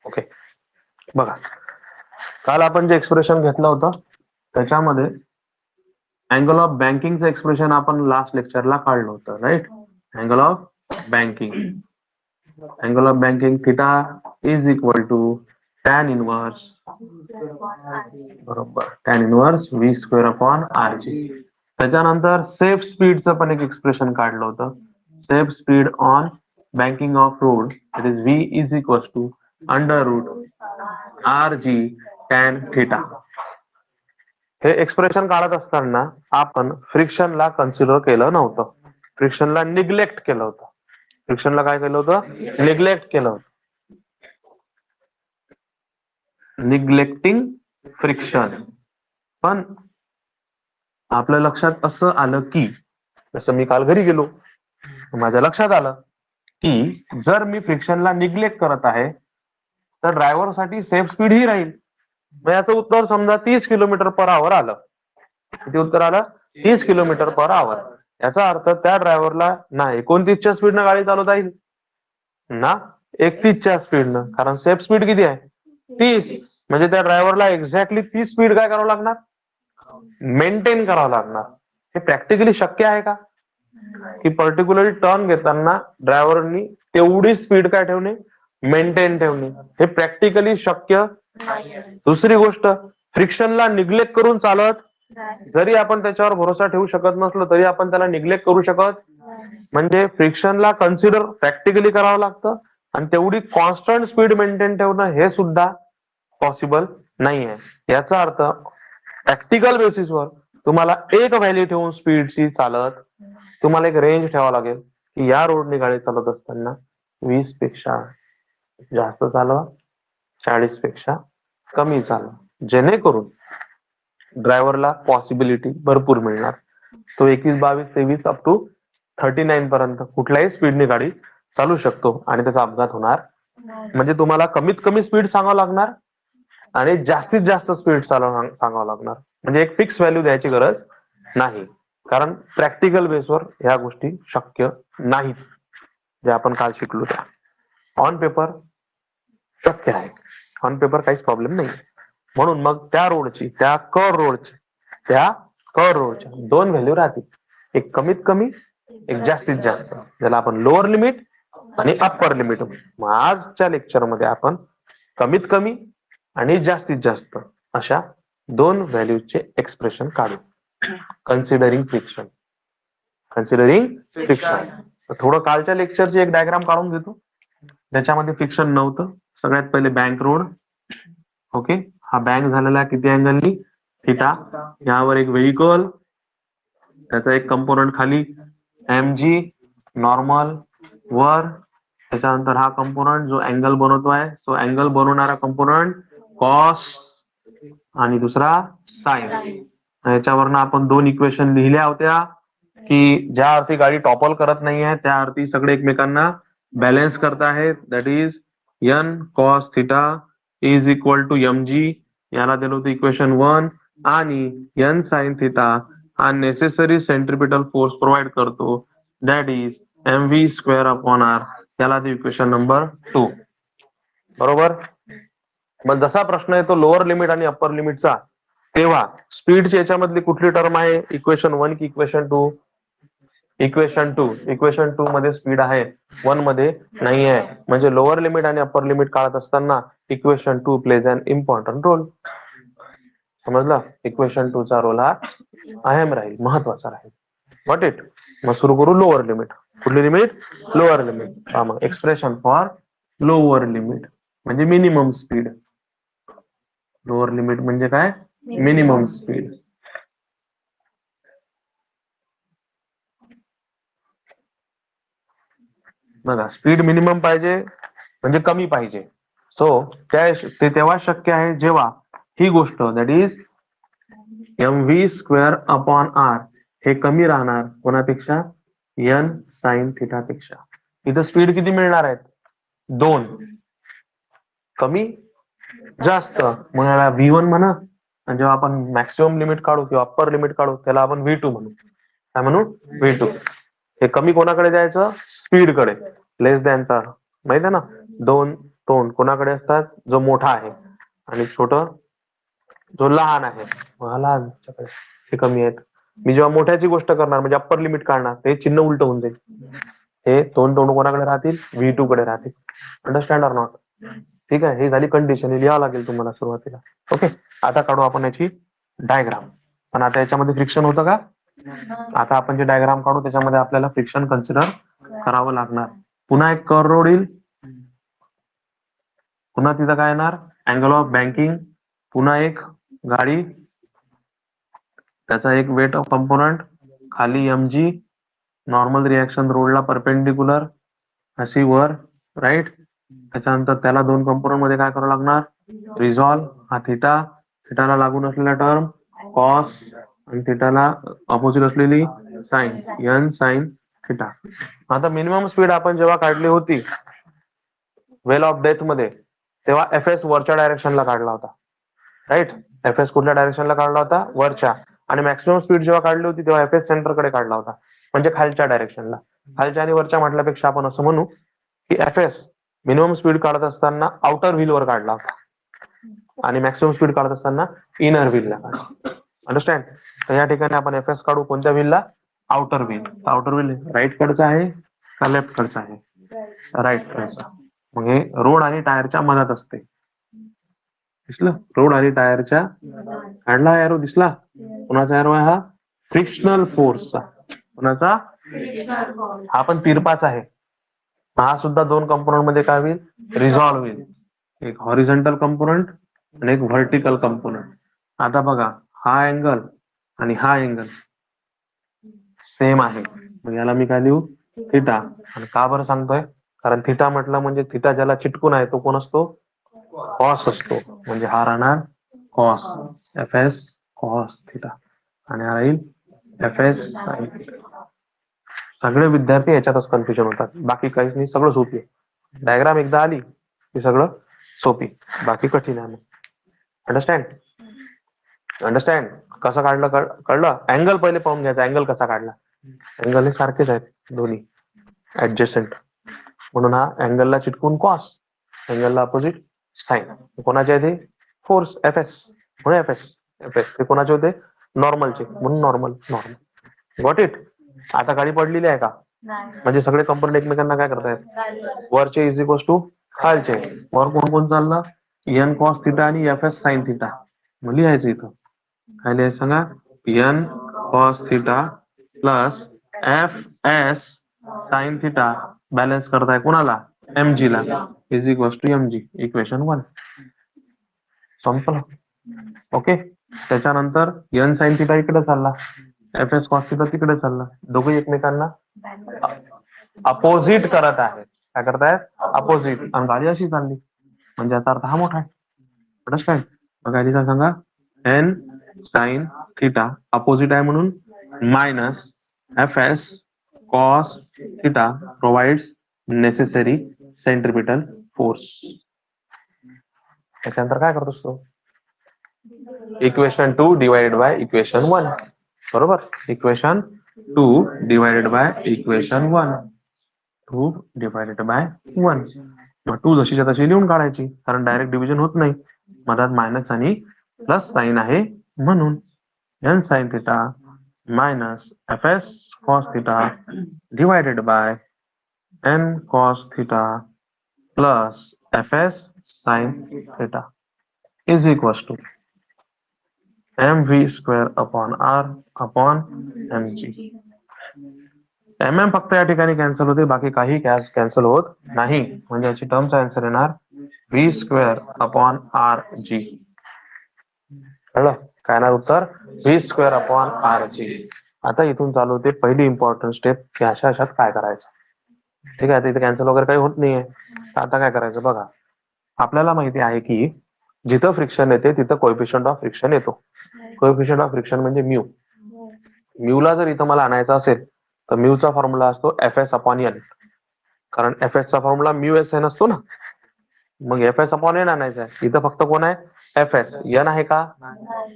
Okay, बघा काल आपण जे एक्सप्रेशन घेतलं होतं त्याच्यामध्ये अँगल ऑफ बँकिंगचं एक्सप्रेशन आपण लास्ट लेक्चरला काढलं होतं, right? Angle of banking theta is equal to tan inverse, बरोबर, tan inverse V square upon R G. त्याच्यानंतर सेफ स्पीडचं पण एक एक्सप्रेशन काढलं होतं. Safe speed on banking of road it is V is equal to under root R G tan theta. हे expression काढत असताना आपण फ्रिक्शनला कन्सिडर केलं नव्हतं, फ्रिक्शनला निग्लेक्ट केलं होतं. फ्रिक्शनला काय केलं होतं? निग्लेक्ट केलं होतं. Neglecting friction. पण आपल्या लक्षात असं आलं की जसं मी काल घरी गेलो माझ्या लक्षात आलं की जर मी फ्रिक्शनला निग्लेक्ट करत आहे तर ड्रायव्हर साठी सेफ स्पीड ही राहील. मग याचं उत्तर समजा 30 किलोमीटर पर आवर आलं. किती उत्तर आलं? 30 किलोमीटर पर आवर. याचा अर्थ त्या ड्रायव्हरला ना 29च्या स्पीडनं गाडी चालवता येईल ना 31च्या स्पीडनं, कारण सेफ स्पीड किती आहे? 30. म्हणजे त्या ड्रायव्हरला एक्झॅक्टली 30 स्पीड काय करावं लागणार? मेंटेन करावं लागणार. हे प्रॅक्टिकली शक्य आहे का की पर्टिक्युलरली टर्न घेताना ड्रायव्हरनी तेवढी स्पीड काय ठेवणे? मेंटेन ठेवणे. हे प्रॅक्टिकली शक्य. दुसरी गोष्ट, फ्रिक्शनला निग्लेक्ट करून चालत जरी आपण त्याच्यावर भरोसा ठेवू शकत नसलो तरी आपण त्याला निग्लेक्ट करू शकत. म्हणजे फ्रिक्शनला कन्सिडर प्रॅक्टिकली करावं लागतं आणि तेवढी कॉन्स्टंट स्पीड मेंटेन ठेवणं हे सुद्धा पॉसिबल नाही आहे. याचा अर्थ प्रॅक्टिकल बेसिसवर तुम्हाला एक व्हॅल्यू ठेवून स्पीडची चालत तुम्हाला एक रेंज ठेवावं लागेल की या रोडने गाडी चालत असताना 20 पेक्षा जास्त चालवा, 40 पेक्षा कमी चालवा, जेणेकरून ड्रायव्हरला पॉसिबिलिटी भरपूर मिळणार. तो 21, 22, 23 अप टू 39 पर्यंत कुठल्याही स्पीडने गाडी चालू शकतो आणि त्याचा अपघात होणार. म्हणजे तुम्हाला कमीत कमी स्पीड सांगावं लागणार आणि जास्तीत जास्त स्पीड सांगावं लागणार. म्हणजे एक फिक्स व्हॅल्यू द्यायची गरज नाही, कारण प्रॅक्टिकल बेसवर ह्या गोष्टी शक्य नाहीत. जे आपण काल शिकलो त्या ऑन पेपर शक्य आहे, ऑन पेपर काहीच प्रॉब्लेम नाही. म्हणून मग त्या रोडची, त्या कर रोडच्या दोन व्हॅल्यू राहतील, एक कमीत कमी, एक जास्तीत जास्त, ज्याला आपण लोअर लिमिट आणि अप्पर लिमिट. मग आजच्या लेक्चरमध्ये आपण कमीत कमी आणि जास्तीत जास्त अशा दोन व्हॅल्यूचे एक्सप्रेशन काढू. Considering friction. थोडं कालच्या लेक्चरची एक डायग्राम काढून घेतो, त्याच्यामध्ये फ्रिक्शन नव्हतं. सगळ्यात पहिले बँक रोड. ओके, हा बँक झालेला किती अँगलनी? थिटा. यावर एक व्हेइकल, त्याचा एक कंपोनंट खाली एम जी नॉर्मल वर. त्याच्यानंतर हा कंपोनंट जो अँगल बनवतोय तो अँगल बनवणारा कंपोनंट कॉस आणि दुसरा साइन. याच्यावरनं आपण दोन इक्वेशन लिहिल्या होत्या की ज्या अर्थी गाडी टॉपल करत नाहीये त्या अर्थी सगळे एकमेकांना बॅलन्स करत आहेत. That is N cos theta is equal to M G, याला दिलं होतं इक्वेशन 1, आणि एन साइन थिटा हा नेसेसरी सेंट्रिपिटल फोर्स प्रोव्हाइड करतो, that is M V square upon R, त्याला ते इक्वेशन नंबर 2. बरोबर. मग जसा प्रश्न येतो लोअर लिमिट आणि अप्पर लिमिटचा, तेव्हा स्पीडची याच्यामधली कुठली टर्म आहे? इक्वेशन 1 की इक्वेशन 2? इक्वेशन 2. इक्वेशन 2 मध्ये स्पीड आहे, 1 मध्ये नाही आहे. म्हणजे लोअर लिमिट आणि अप्पर लिमिट काढत असताना equation 2 plays an important role. समजलं? इक्वेशन 2 चा रोल हा अहम राहील, महत्वाचा राहील. Got it? मग सुरू करू लोअर लिमिट. कुठली लिमिट? Lower limit. मग एक्सप्रेशन फॉर लोअर लिमिट म्हणजे मिनिमम स्पीड. लोअर लिमिट म्हणजे काय? Minimum speed. बघा, स्पीड मिनिमम पाहिजे म्हणजे कमी पाहिजे. सो ते तेव्हा शक्य आहे जेव्हा ही गोष्ट that is M V square upon R हे कमी राहणार कोणापेक्षा? एन साइन थिटा पेक्षा. इथं स्पीड किती मिळणार आहेत? 2. कमी जास्त म्हणून V1 म्हणा, आणि जेव्हा आपण मॅक्सिमम लिमिट काढू किंवा अप्पर लिमिट काढू त्याला आपण V2 म्हणू. काय म्हणू? V2. हे कमी कोणाकडे जायचं? स्पीड कडे. लेस दॅनचा माहित आहे ना, 2 तोंड कोणाकडे असतात? जो मोठा आहे आणि छोट जो लहान आहे. लहान हे कमी आहेत. मी जेव्हा मोठ्याची गोष्ट करणार म्हणजे अप्पर लिमिट काढणार ते चिन्ह उलट होऊन जाईल. हे दोन तोंड कोणाकडे राहतील? V2 कडे राहतील. Understand or not? ठीक आहे, ही झाली कंडिशन. लिहावं लागेल तुम्हाला सुरुवातीला. ओके, आता काढू आपण याची डायग्राम. पण आता याच्यामध्ये फ्रिक्शन होतं का? आता आपण जे डायग्राम काढू त्याच्यामध्ये आपल्याला फ्रिक्शन कन्सिडर करावं लागणार. पुन्हा एक कर्व रोड येईल. पुन्हा तिथं काय येणार? Angle of banking. पुन्हा एक गाडी, त्याचा एक वेट ऑफ कंपोनंट, खाली mg, नॉर्मल रिएक्शन रोडला परपेंडिक्युलर अशी वर, राईट. त्याच्यानंतर त्याला दोन कंपोनंट मध्ये काय करावं लागणार? रिझॉल्व. हा थिटा, थिटाला लागून असलेला टर्म कॉस आणि थिटाला ऑपोजिट असलेली साइन, n साइन थिटा. आता मिनिमम स्पीड आपण जेव्हा काढली होती वेल ऑफ डेथ मध्ये तेव्हा fs वरच्या डायरेक्शनला काढला होता, राईट. fs कुठल्या डायरेक्शनला काढला होता? वरच्या. आणि मॅक्सिमम स्पीड जेव्हा काढली होती तेव्हा fs सेंटर कडे काढला होता, म्हणजे खालच्या डायरेक्शनला. खालच्या आणि वरच्या म्हटल्यापेक्षा आपण असं म्हणू की fs मिनिमम स्पीड काढत असताना आउटर व्हील वर काढला होता आणि मॅक्सिमम स्पीड काढत असताना इनर व्हीलला काढला. अंडरस्टँड? तर या ठिकाणी आपण fs काढू कोणत्या व्हीलला? Outer wheel. Outer wheel right कडचा आहे का लेफ्ट कडचा आहे? राईट कडचा. मग हे रोड आणि टायरच्या मधात असते. दिसलं? रोड आणि टायरच्या काढला एरो, दिसला? कुणाचा एरो आहे हा? फ्रिक्शनल फोर्सचा. कुणाचा? हा पण तिरपाच आहे. हा सुद्धा दोन कंपोनंट मध्ये काय होईल? रिझॉल्व्ह होईल. एक हॉरिझॉन्टल कंपोनंट आणि एक व्हर्टिकल कंपोनंट. आता बघा, हा अँगल आणि हा अँगल सेम आहे. मग याला मी काय लिहू? थिटा. आणि का बरं सांगतोय? कारण थिटा म्हटलं म्हणजे थिटा ज्याला चिटकून आहे तो कोण असतो? कॉस असतो. म्हणजे हा राहणार कॉस, fs कॉस थिटा आणि हा राहील fs साइन थिटा. सगळे विद्यार्थी याच्यातच कन्फ्युजन होतात, बाकी काहीच नाही, सगळं सोपी आहे. डायग्राम एकदा आली की सगळं सोपी, बाकी कठीण आहे. अंडरस्टँड? अंडरस्टँड? कसं काढलं कळलं? अँगल पहिले पाहून घ्यायचा, अँगल कसा काढला. अँगल हे सारखेच आहेत दोन्ही, ऍडजस्टंट. म्हणून हा अँगलला चिटकून कॉस, अँगलला अपोजिट साइन. कोणाचे आहे ते? फोर्स fs, म्हणून fs ते कोणाचे होते? नॉर्मलचे, म्हणून नॉर्मल. Got it? आता गाडी पडलेली आहे का? म्हणजे सगळे कंपोनंट एकमेकांना काय करतायत? वरचे इज इक्वल टू खालचे. वर कोण कोण चाललं? n कॉस थिटा आणि fs साइन थिटा. मग लिहायचं इथं काय लिहायचं सांगा? n cos theta plus fs sine theta balance करताय कोणाला? mg ला, is equal to mg. Equation 1 संपलं. ओके. त्याच्यानंतर n साइन थिटा इकडे चालला, fs कॉस थिटा तिकडे चालला. दोघे एकमेकांना अपोजिट करत आहेत. काय करतायत? अपोजिट. आणि गाडी अशी चालली म्हणजे याचा अर्थ हा मोठा आहे. अंडरस्टँड? मग काय लिहिता सांगा? n साइन थिटा अपोजिट आहे म्हणून minus fs cos theta provides necessary centripetal force. त्याच्यानंतर काय करतोस तो? Equation 2 divided by equation 1. बरोबर? Equation 2 divided by equation 1. 2 divided by 1. मग 2 जशीच्या तशी लिहून काढायची, कारण डायरेक्ट डिव्हिजन होत नाही. मधात मायनस आणि प्लस साइन आहे म्हणून n sine theta minus fs cos theta divided by n cos theta plus fs sine theta is equal to mv square upon r upon mg. फक्त या ठिकाणी कॅन्सल होते, बाकी काही कॅन्सल होत नाही. म्हणजे याची टर्मचा आन्सर येणार v square upon r g. कळलं? काय ना उत्तर? v square upon r g. आता इथून चालू होते पहिली इम्पॉर्टंट स्टेप की अशात काय करायचं. ठीक आहे, इथे कॅन्सल वगैरे काही होत नाहीये. आता काय करायचं बघा. आपल्याला माहिती आहे की जिथं फ्रिक्शन येते तिथं कोएफिशियंट ऑफ फ्रिक्शन येतो. कोएफिशियंट ऑफ फ्रिक्शन म्हणजे म्यू. म्यूला जर इथं मला आणायचा असेल तर म्यूचा फॉर्म्युला असतो fs अपॉन n. कारण fs चा फॉर्म्युला म्यू एस एन असतो ना. मग fs अपॉन n आणायचा आहे. इथं फक्त कोण आहे? fs. n आहे का?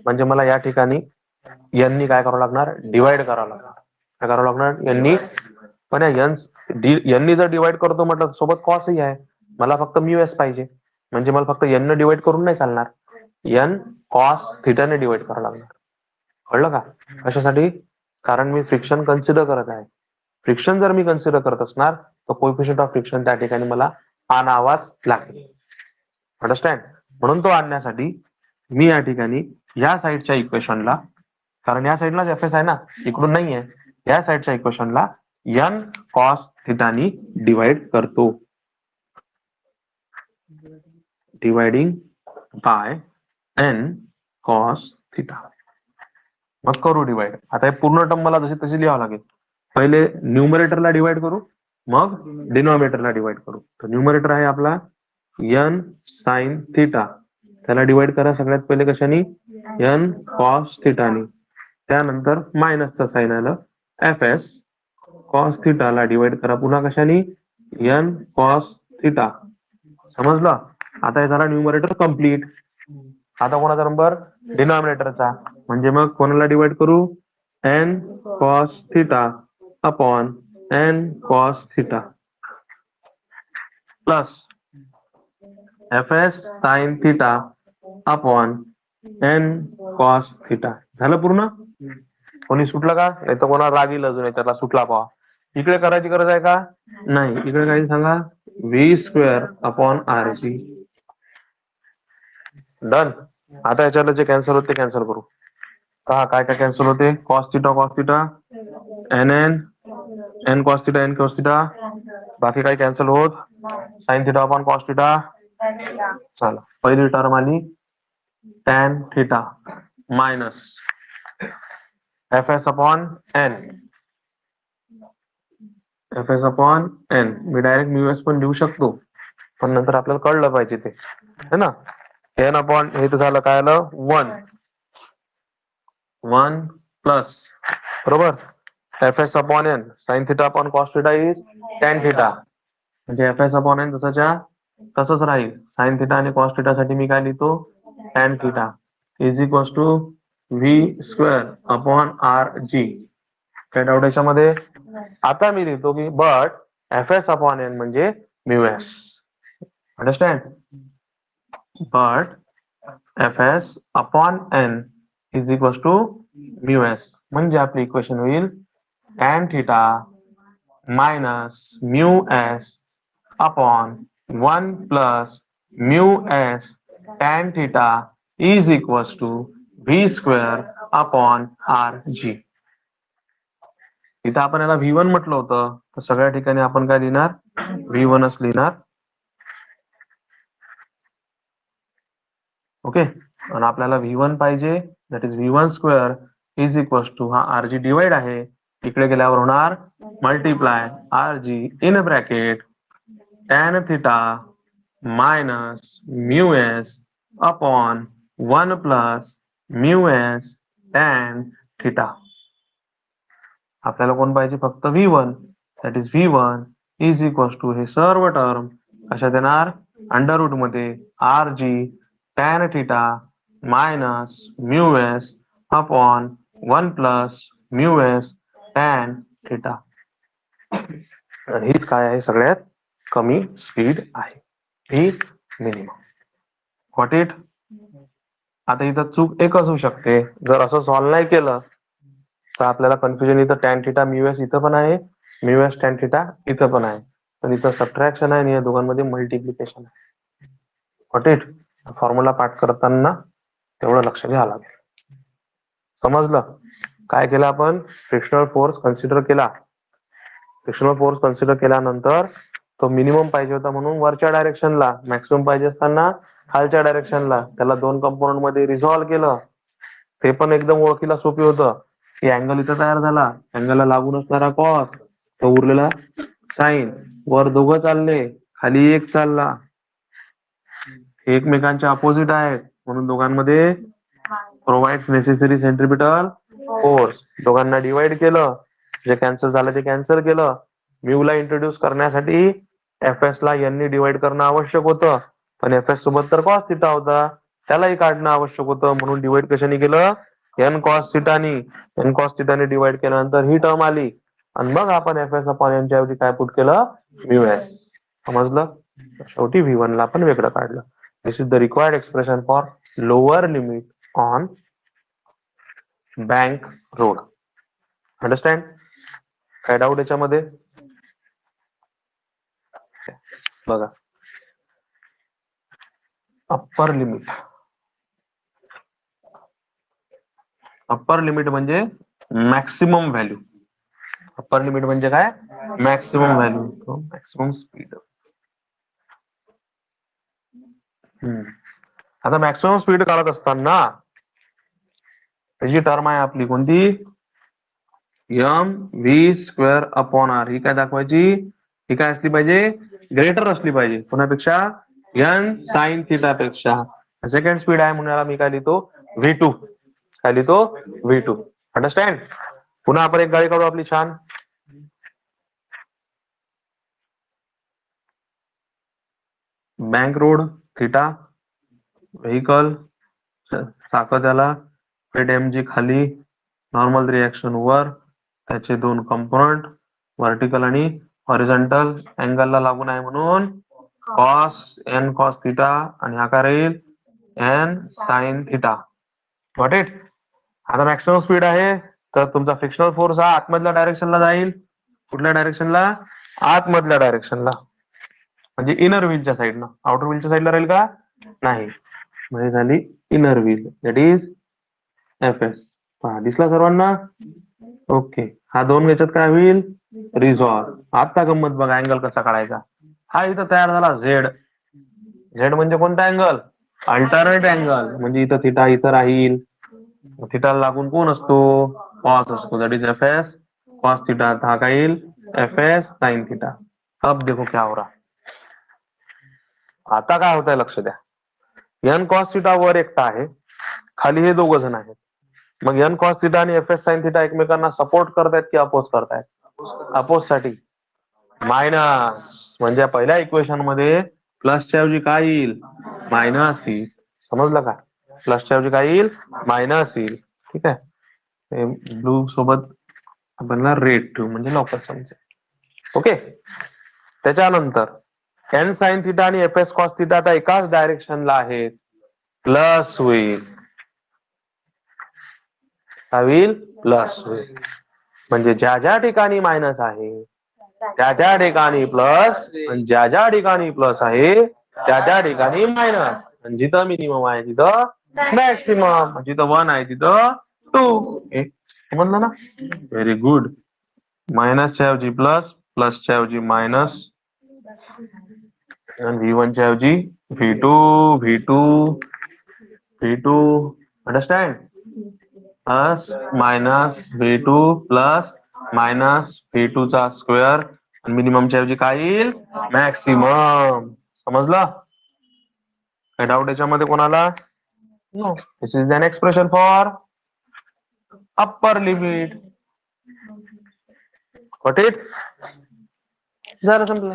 म्हणजे मला या ठिकाणी n नी काय करावं लागणार? डिवाइड करावं लागणार. काय करावं लागणार? n नी. पण n नी जर डिवाइड करतो म्हटलं सोबत कॉस ही आहे, मला फक्त म्यू एस पाहिजे, म्हणजे मला फक्त n ने डिवाइड करून नाही चालणार, n कॉस थिटा ने डिवाइड करावं लागणार. कळलं का? कशासाठी? कारण मी फ्रिक्शन कन्सिडर करत आहे. फ्रिक्शन जर मी कन्सिडर करत असणार तर कोएफिशियंट ऑफ फ्रिक्शन त्या ठिकाणी मला आणावाच लागेल. अंडरस्टँड? म्हणून तो आणण्यासाठी मी या ठिकाणी या साईडच्या इक्वेशनला, कारण या साईडलाच एफ एस आहे ना, इकडून नाहीये, या साईडच्या इक्वेशनला n कॉस थिटानी डिवाइड करतो. Dividing by n cos theta. मग करू डिवाइड. आता हे पूर्ण टर्म मला जशी तशी लिहावं लागेल. पहिले न्यूमरेटरला डिवाइड करू, मग डिनॉमिनेटरला डिवाइड करू. तर न्यूमरेटर आहे आपला n साइन थिटा, त्याला डिवाइड करा सगळ्यात पहिले कशाने? n कॉस थिटानी. त्यानंतर मायनसचा साइन आलं, एफ एस कॉस थिटाला डिवाइड करा पुन्हा कशाने? n cos theta. समजलं? आता हे झाला न्यूमरेटर कम्प्लीट. आता कोणाचा नंबर? डिनॉमिनेटरचा. म्हणजे मग कोणाला डिवाइड करू? n cos theta upon n cos theta plus F S sign theta upon n cos theta. झालं पूर्ण? कोणी सुटलं का? नाही तर कोणाला राग येईल अजून याच्यातला सुटला पाहा. इकडे करायची गरज आहे का? नाही. इकडे काय सांगा? V square upon R G. Done. आता याच्यातलं जे कॅन्सल होते ते कॅन्सल करू. का काय काय कॅन्सल होते? Cos theta N N N cos theta. बाकी काही कॅन्सल होत? Sine theta upon cos theta. चला, पहिली टर्म आली tan theta minus F S upon N. F S upon N मी डायरेक्ट म्यू एस पण लिहू शकतो, पण नंतर आपल्याला कळलं पाहिजे ते, है ना. एन अपॉन हे तर झालं काय आलं? 1 प्लस, बरोबर, F S upon N sine theta upon cos theta is tan theta. म्हणजे एफ एस अपॉन एन तसंच राहील. साइन थिटा आणि कॉस थिटा साठी मी काय लिहितो? Tan theta is equal to V square upon R G. काय डाऊट याच्यामध्ये? आता मी लिहितो की but F S upon N म्हणजे mu S. Understand? But F S upon N is equal to mu S. म्हणजे आपली इक्वेशन होईल tan theta minus mu S upon 1 plus mu S tan theta is equal to V square upon R G. इथं आपण याला V1 म्हटलं होतं, तर सगळ्या ठिकाणी आपण काय लिहिणार? V1च लिहिणार. ओके. आणि आपल्याला V1 पाहिजे, that is V1 square is equal to हा आर जी डिवाइड आहे, इकडे गेल्यावर होणार multiply r g in bracket tan theta minus mu S upon 1 plus mu S tan theta. आपल्याला कोण पाहिजे? फक्त V1. That is V1 is equal to हे सर्व टर्म कशात येणार? अंडर रूट मध्ये आर जी tan theta minus mu S upon 1 plus mu S tan theta. हीच काय आहे? सगळ्यात कमी स्पीड आहे, ही मिनिमम. What it? आता इथं चूक एकच होऊ शकते, जर असं सॉल्व्ह नाही केलं तर आपल्याला कन्फ्युजन इथं टॅन थिटा म्यू एस इथं पण आहे, म्यू एस टॅन थिटा इथं पण आहे, पण इथं सबट्रॅक्शन आहे आणि या दोघांमध्ये मल्टिप्लिकेशन आहे. What it? फॉर्म्युला पाठ करताना तेवढं लक्ष घ्यावं लागेल. समजलं? काय केलं आपण? फ्रिक्शनल फोर्स कन्सिडर केला. फ्रिक्शनल फोर्स कन्सिडर केल्यानंतर तो मिनिमम पाहिजे होता म्हणून वरच्या डायरेक्शनला, मॅक्सिमम पाहिजे असताना खालच्या डायरेक्शनला, त्याला दोन कंपोनंट मध्ये रिझॉल्व्ह केलं. ते पण एकदम ओळखीला सोपी होतं की अँगल इथं तयार झाला, अँगलला लागून असणारा कॉस, तो उरलेला साइन, वर दोघं चालले, खाली एक चालला, एकमेकांच्या अपोजिट आहेत म्हणून दोघांमध्ये प्रोव्हाइड्स नेसेसरी सेंट्रिपिटल फोर्स. दोघांना डिवाइड केलं, जे कॅन्सल झालं ते कॅन्सल केलं. म्यू ला इंट्रोड्यूस करण्यासाठी एफ एस ला यांनी डिवाइड करणं आवश्यक होतं, पण एफ एस सोबत तर कॉस थिटा होता, त्यालाही काढणं आवश्यक होतं, म्हणून डिवाइड कशाने केलं? एन कॉस थिटानी. एन कॉस थिटानी डिवाइड केल्यानंतर ही टर्म आली आणि मग आपण एफ एस अपॉन एनच्या ऐवजी काय पुट केलं? Mu S. समजलं? शेवटी V1 ला पण वेगळं काढलं. This is the required expression for lower limit on bank road. Understand? काय डाऊट याच्यामध्ये? बघा, अप्पर लिमिट. अप्पर लिमिट म्हणजे मॅक्सिमम व्हॅल्यू. अप्पर लिमिट म्हणजे काय? Maximum value, maximum speed. आता मॅक्सिमम स्पीड काढत असताना त्याची टर्म आहे आपली कोणती? mv²/r. ही काय दाखवायची? ही काय असली पाहिजे? ग्रेटर असली पाहिजे. कोणापेक्षा? n साइन थिटा पेक्षा. सेकंड स्पीड आहे म्हणून मी काय लिहितो? v2. काय लिहितो? v2. अंडरस्टँड? पुन्हा आपण एक गाडी काढू आपली छान. बँक रोड, थिटा, व्हेकल, साखर त्याला, पेड mg खाली, नॉर्मल रिएक्शन वर, त्याचे दोन कंपोनंट व्हर्टिकल आणि हॉरिझॉन्टल अँगलला लागून आहे म्हणून n cos थिटा आणि हा काय राहील? n sin theta. Got it? आता मॅक्सिमम स्पीड आहे तर तुमचा फ्रिक्शनल फोर्स हा आतमधल्या डायरेक्शनला जाईल. कुठल्या डायरेक्शनला? आतमधल्या डायरेक्शनला, म्हणजे इनर व्हीलच्या साईडनं. आउटर व्हीलच्या साईडला राहील का? नाही. म्हणजे झाली inner wheel, that is Fs. पहा, दिसला सर्वांना? ओके. हा दोन याच्यात काय होईल? रिझॉल्व. आता गंमत बघा अँगल कसा काढायचा. हा इथं तयार झाला झेड. झेड म्हणजे कोणता अँगल? Alternate angle. म्हणजे इथं थिटा इथं राहील. थिटाला लागून कोण असतो? कॉस असतो. That is Fs cos theta. हा काय येईल? Fs sine theta. अब देखो क्या हो रहा. आता काय होत आहे लक्ष द्या. n cos थिटा वर एकटा आहे, खाली हे दोघ जण आहेत. मग n cos थिटा आणि Fs साइन थिटा एकमेकांना सपोर्ट करतायत की अपोज करतायत? अपोज साठी. मायनस म्हणजे पहिल्या इक्वेशन मध्ये प्लसच्या ऐवजी काय येईल? मायनस येईल. समजलं का? प्लसच्या ऐवजी काय येईल? मायनस येईल. ठीक आहे. ब्लू सोबत आपण रेड ठेवू म्हणजे लवकर समजेल. ओके. त्याच्यानंतर n साइन थिटा आणि Fs कॉस थिटा आता एकाच डायरेक्शनला आहेत. प्लस होईल. काय होईल? प्लस होईल. म्हणजे ज्या ज्या ठिकाणी मायनस आहे त्या त्या ठिकाणी प्लस, आणि ज्या ज्या ठिकाणी प्लस आहे त्या त्या ठिकाणी मायनस. आणि जिथं मिनिमम आहे तिथं मॅक्सिमम, जिथं 1 आहे तिथं 2. समजलं ना? Very good. मायनसच्या ऐवजी प्लस, प्लसच्या ऐवजी मायनस, V1 च्या ऐवजी V2, V2, V2. Understand? Plus minus V2 plus minus V2 चा स्क्वेअर. मिनिममच्या ऐवजी काय येईल? मॅक्सिमम. समजलं? काय डाऊट याच्यामध्ये कोणाला? No. This is an expression for upper limit. Got it? झालं संपलं.